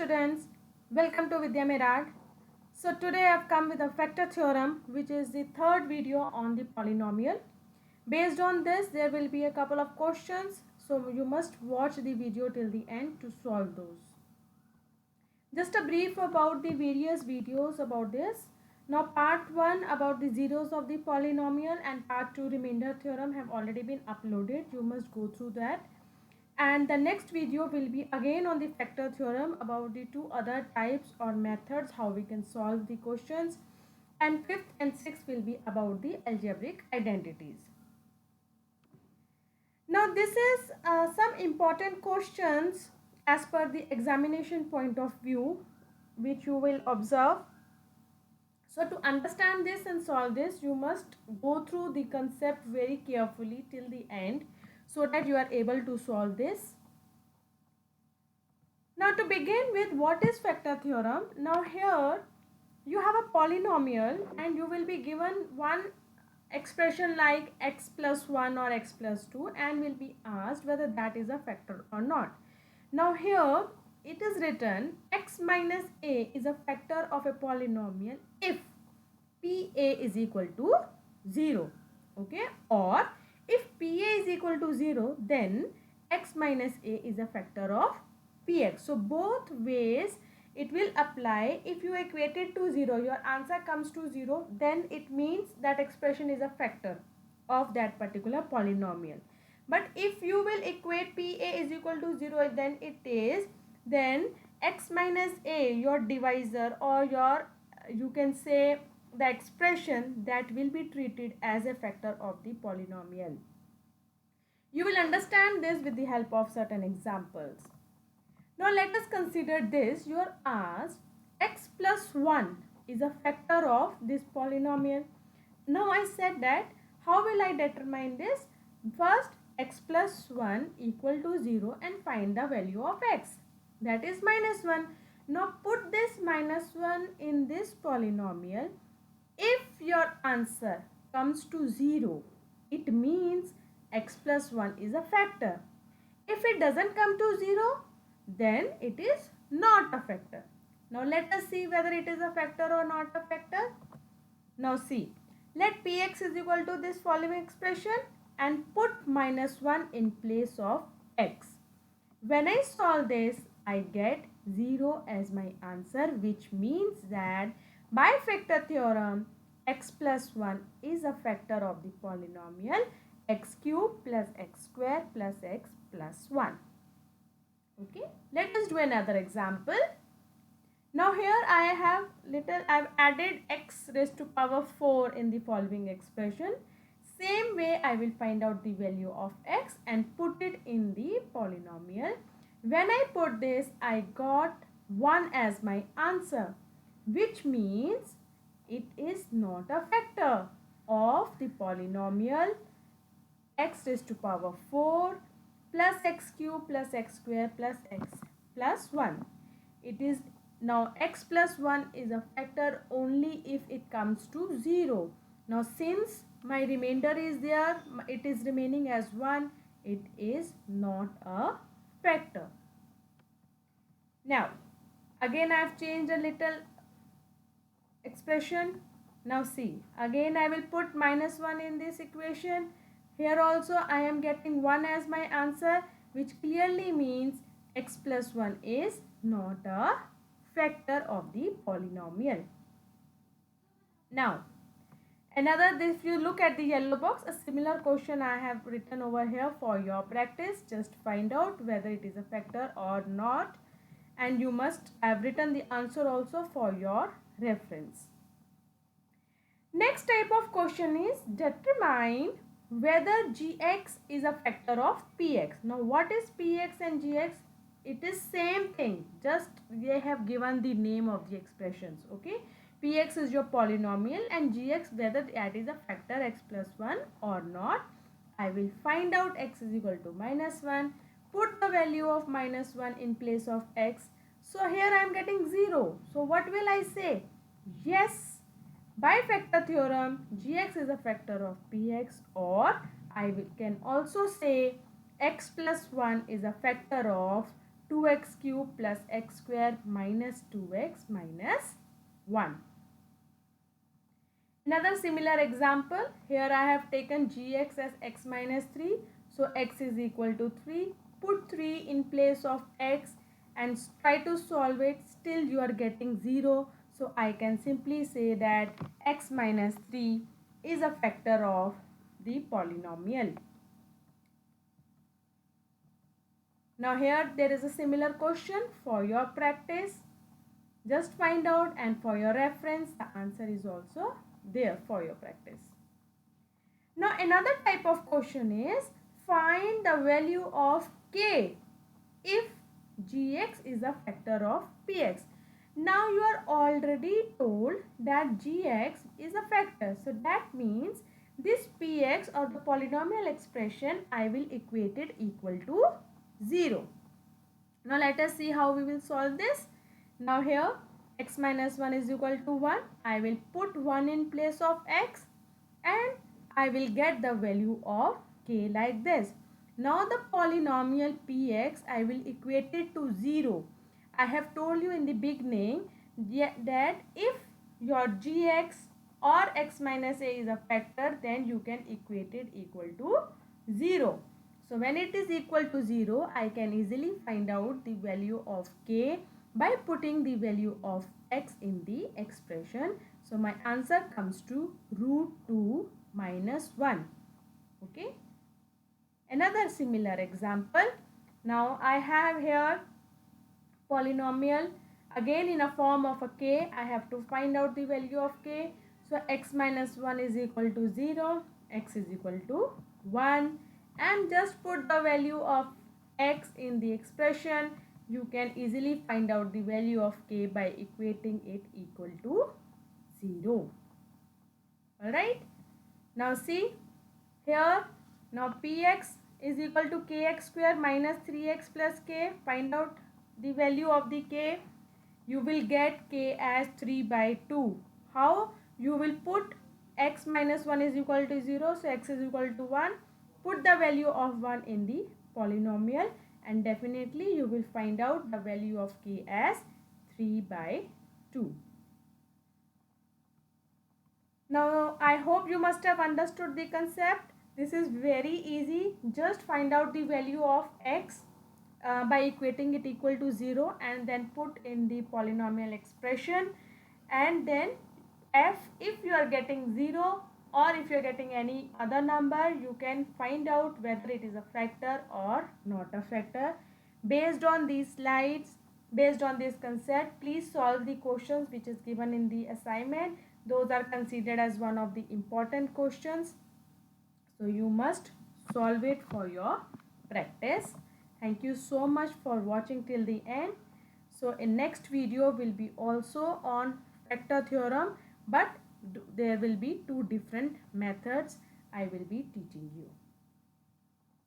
students, welcome to Vidya Mirad. So today I have come with a factor theorem, which is the third video on the polynomial. Based on this there will be a couple of questions, so you must watch the video till the end to solve those. Just a brief about the various videos about this. Now part 1 about the zeros of the polynomial and part 2 remainder theorem have already been uploaded. You must go through that. And the next video will be again on the factor theorem about the two other types or methods how we can solve the questions. And fifth and sixth will be about the algebraic identities. Now this is some important questions as per the examination point of view which you will observe. So to understand this and solve this, you must go through the concept very carefully till the end so that you are able to solve this. Now to begin with, what is factor theorem? Now here you have a polynomial and you will be given one expression like x plus 1 or x plus 2 and will be asked whether that is a factor or not. Now here it is written x minus a is a factor of a polynomial if pa is equal to 0, okay, or if pa is equal to 0 then x minus a is a factor of px. So both ways it will apply. If you equate it to 0, your answer comes to 0, then it means that expression is a factor of that particular polynomial. But if you will equate pa is equal to 0, then it is, then x minus a, your divisor, or your, you can say, the expression that will be treated as a factor of the polynomial. You will understand this with the help of certain examples. Now let us consider this. You are asked x plus 1 is a factor of this polynomial. Now I said that how will I determine this? First, x plus 1 equal to 0 and find the value of x, that is minus 1. Now put this minus 1 in this polynomial. If your answer comes to 0, it means x plus 1 is a factor. If it doesn't come to 0, then it is not a factor. Now let us see whether it is a factor or not a factor. Now see, let px is equal to this following expression and put minus 1 in place of x. When I solve this, I get 0 as my answer, which means that by factor theorem, x plus 1 is a factor of the polynomial x cube plus x square plus x plus 1. Okay, let us do another example. Now here I've added x raised to power 4 in the following expression. Same way I will find out the value of x and put it in the polynomial. When I put this, I got 1 as my answer, which means it is not a factor of the polynomial x raised to power 4 plus x cube plus x square plus x plus 1. It is now x plus 1 is a factor only if it comes to 0. Now since my remainder is there, it is remaining as 1, it is not a factor. Now again I have changed a little expression. Now see, again I will put minus 1 in this equation. Here also I am getting 1 as my answer, which clearly means x plus 1 is not a factor of the polynomial. Now another, if you look at the yellow box, a similar question I have written over here for your practice. Just find out whether it is a factor or not, and you must have written the answer also for your reference. Next type of question is determine whether gx is a factor of px. Now what is px and gx? It is same thing, just they have given the name of the expressions. Okay, px is your polynomial and gx whether that is a factor x plus 1 or not. I will find out x is equal to minus 1, put the value of minus 1 in place of x. So here I am getting 0. So what will I say? Yes, by factor theorem, gx is a factor of px, or can also say x plus 1 is a factor of 2x cube plus x square minus 2x minus 1. Another similar example, here I have taken gx as x minus 3. So x is equal to 3. Put 3 in place of x and try to solve it. Still you are getting 0. So I can simply say that x minus 3 is a factor of the polynomial. Now here there is a similar question for your practice. Just find out, and for your reference the answer is also there for your practice. Now another type of question is find the value of k if gx is a factor of px. Now you are already told that gx is a factor. So that means this px or the polynomial expression I will equate it equal to 0. Now let us see how we will solve this. Now here x minus 1 is equal to 1. I will put 1 in place of x and I will get the value of k like this. Now the polynomial px I will equate it to 0. I have told you in the beginning that if your gx or x minus a is a factor, then you can equate it equal to 0. So when it is equal to 0, I can easily find out the value of k by putting the value of x in the expression. So my answer comes to root 2 minus 1. Okay. Another similar example. Now I have here polynomial again in a form of a k. I have to find out the value of k. So x minus 1 is equal to 0, x is equal to 1, and just put the value of x in the expression. You can easily find out the value of k by equating it equal to 0. Alright. Now see here. Now px is equal to kx square minus 3x plus k. Find out the value of the k. You will get k as 3 by 2. How? You will put x minus 1 is equal to 0. So x is equal to 1. Put the value of 1 in the polynomial and definitely you will find out the value of k as 3 by 2. Now I hope you must have understood the concept. This is very easy. Just find out the value of x by equating it equal to 0 and then put in the polynomial expression, and then if you are getting 0 or if you are getting any other number, you can find out whether it is a factor or not a factor. Based on these slides, based on this concept, please solve the questions which is given in the assignment. Those are considered as one of the important questions. So you must solve it for your practice. Thank you so much for watching till the end. So in next video will be also on factor theorem, but there will be two different methods I will be teaching you.